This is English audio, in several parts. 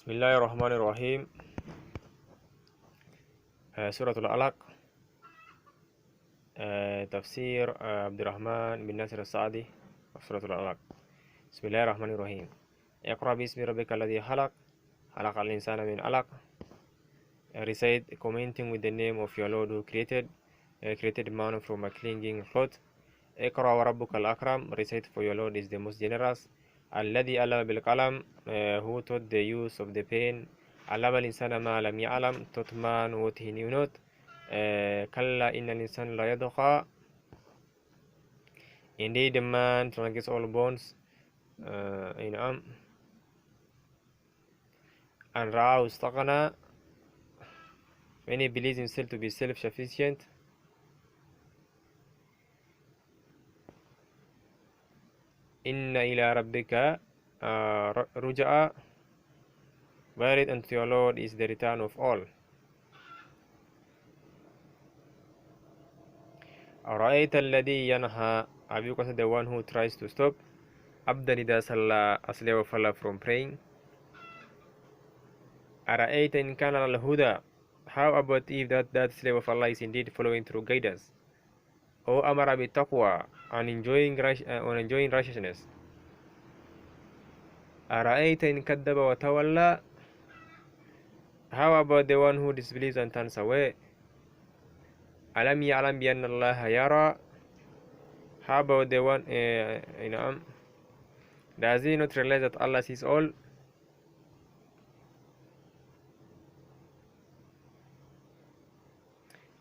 بسم الله الرحمن الرحيم. سورة الألق. تفسير عبد الرحمن بن ناصر السعدي. سورة الألق. بسم الله الرحمن الرحيم. اقرأ باسم ربك الذي خلق. خلق الإنسان من علق. Recite commenting with the name of your Lord who created man from a clinging cloth. اقرأ وربك الأكرم. Recite for your Lord is the most generous. الذي علم بالقلم, who taught the use of the pen. علم الإنسان ما لم يعلم, taught man what he knew not. كلا إن الإنسان لا يطغى. Indeed, the man transgress all bones. أن رآه استغنى, when he believes himself to be self-sufficient. إن إلى ربك رجع, wherein unto your Lord is the return of all. أرأيت الذي ينهى, have you considered the one who tries to stop عبدا إذا صلى, a slave of Allah from praying. أرأيت إن كان على الهدى, how about if that slave of Allah is indeed following through guidance. أو أمر بالتقوى, on enjoying righteousness. أرأيت إن كذب وتولى, how about the one who disbelieves and turns away. ألم يعلم بأن الله يرى, how about the one does he not realize that Allah sees all.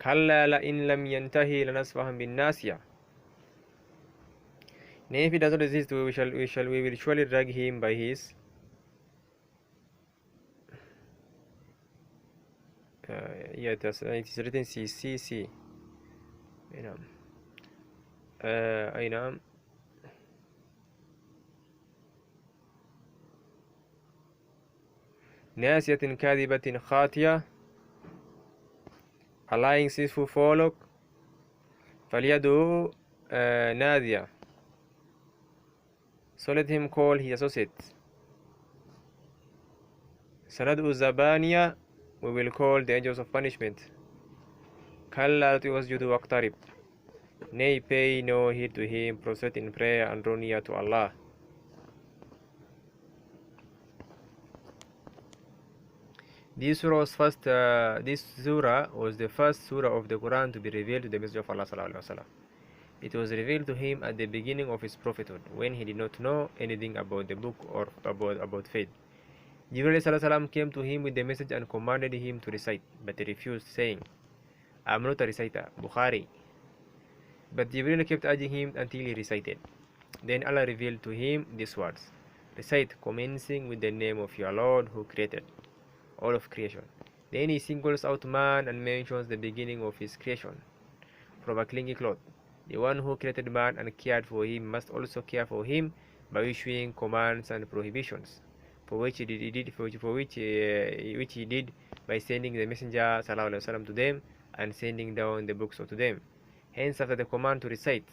كلا لئن لم ينتهي لنصفحا بالناصية. Nay, if he does not resist, we will surely drag him by his it is written CCC. نعم. ناسية كاذبة خاطئة, a lying ceaseful follow. فليدعو نادية, so let him call his associates. سندعو الزبانية, we will call the angels of punishment. كلا واسجد واقترب, nay, pay no heed to him, prostrate in prayer and draw near to Allah. This surah was the first surah of the Quran to be revealed to the Messenger of Allah sallallahu alaihi wasallam. It was revealed to him at the beginning of his prophethood, when he did not know anything about the book or about faith. Jibreel sallallahu alaihi wasallam came to him with the message and commanded him to recite, but he refused, saying, "I am not a reciter." Bukhari. But Jibreel kept urging him until he recited. Then Allah revealed to him these words: recite, commencing with the name of your Lord who created all of creation. Then he singles out man and mentions the beginning of his creation from a clinging cloth. The one who created man and cared for him must also care for him by issuing commands and prohibitions, which he did by sending the Messenger sallallahu alaihi wasallam to them and sending down the books to them. Hence, after the command to recite,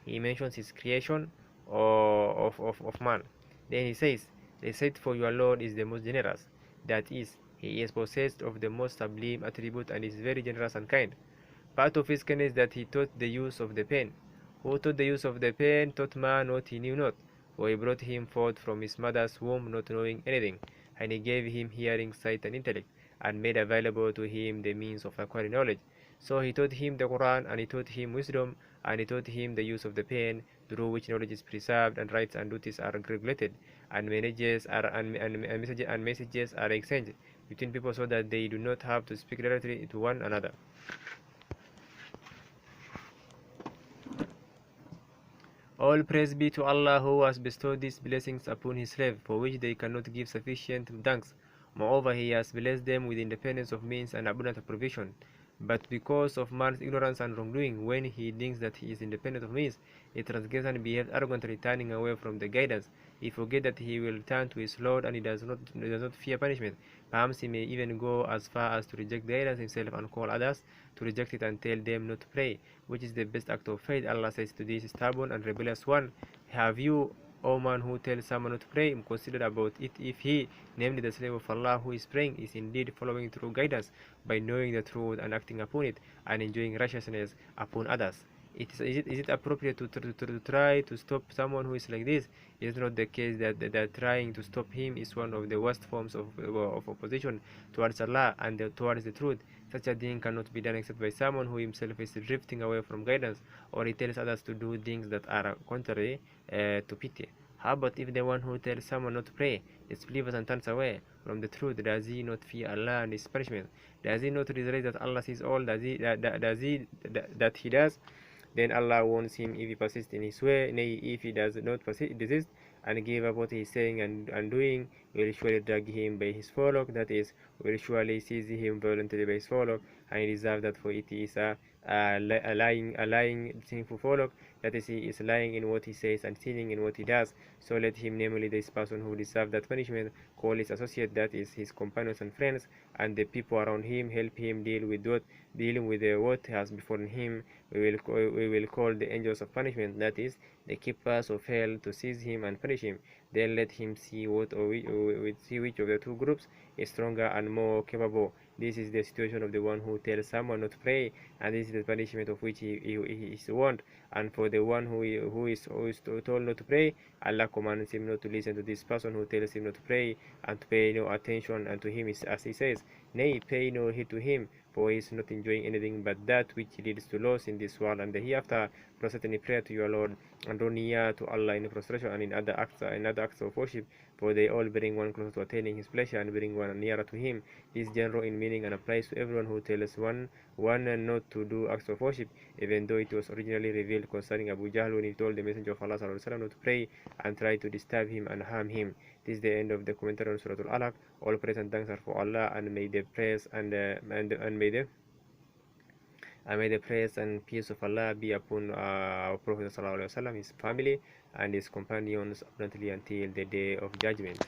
he mentions his creation of man. Then he says, recite, for your Lord is the most generous, that is, he is possessed of the most sublime attribute and is very generous and kind. Part of his kindness that he taught the use of the pen. Who taught the use of the pen taught man what he knew not, for he brought him forth from his mother's womb not knowing anything, and he gave him hearing, sight, and intellect, and made available to him the means of acquiring knowledge. So he taught him the Quran, and he taught him wisdom, and he taught him the use of the pen, through which knowledge is preserved, and rights and duties are regulated, and messages are exchanged between people, so that they do not have to speak directly to one another. All praise be to Allah, who has bestowed these blessings upon his slave, for which they cannot give sufficient thanks. Moreover, he has blessed them with independence of means and abundant provision. But because of man's ignorance and wrongdoing, when he thinks that he is independent of means, he transgresses and behaves arrogantly, turning away from the guidance. He forgets that he will turn to his Lord, and he does not fear punishment. Perhaps he may even go as far as to reject guidance himself and call others to reject it and tell them not to pray, which is the best act of faith. Allah says to this stubborn and rebellious one, have you O man who tells someone not to pray, consider about it if he, namely the slave of Allah who is praying, is indeed following true guidance by knowing the truth and acting upon it and enjoying righteousness upon others. Is it appropriate to try to stop someone who is like this? Is it not the case that trying to stop him is one of the worst forms of opposition towards Allah and towards the truth? Such a thing cannot be done except by someone who himself is drifting away from guidance, or he tells others to do things that are contrary to pity. How about if the one who tells someone not to pray disbelieves and turns away from the truth? Does he not fear Allah and His punishment? Does he not realize that Allah sees all? That he does? Then Allah warns him if he persists in his way. Nay, if he does not desist and give up what he is saying and doing, we will surely drag him by his forelock, that is, we will surely seize him violently by his forelock, and he deserves that, for it is a lying sinful forelock, that is, he is lying in what he says and sinning in what he does. So let him, namely this person who deserves that punishment, call his associate, that is, his companions and friends, and the people around him, help him dealing with what has befallen him. We will call the angels of punishment, that is, the keepers of hell, to seize him and punish him. Then let him see which of the two groups is stronger and more capable. This is the situation of the one who tells someone not to pray, and this is the punishment of which he is warned. And for the one who is told not to pray, Allah commands him not to listen to this person who tells him not to pray, and to pay no attention unto him, as he says. Nay, pay no heed to him, for he is not enjoying anything but that which leads to loss in this world and the hereafter. Prostrate in prayer to your Lord, and draw near to Allah in prostration and in other acts of worship, for they all bring one closer to attaining His pleasure and bring one nearer to Him. This is general in meaning and applies to everyone who tells one not to do acts of worship, even though it was originally revealed concerning Abu Jahl when he told the Messenger of Allah ﷺ not to pray and try to disturb him and harm him. This is the end of the commentary on Surah Al-Alaq. All praise and thanks are for Allah, and may the praise and may the praise and peace of Allah be upon our Prophet ﷺ, his family, and his companions abundantly until the day of judgment.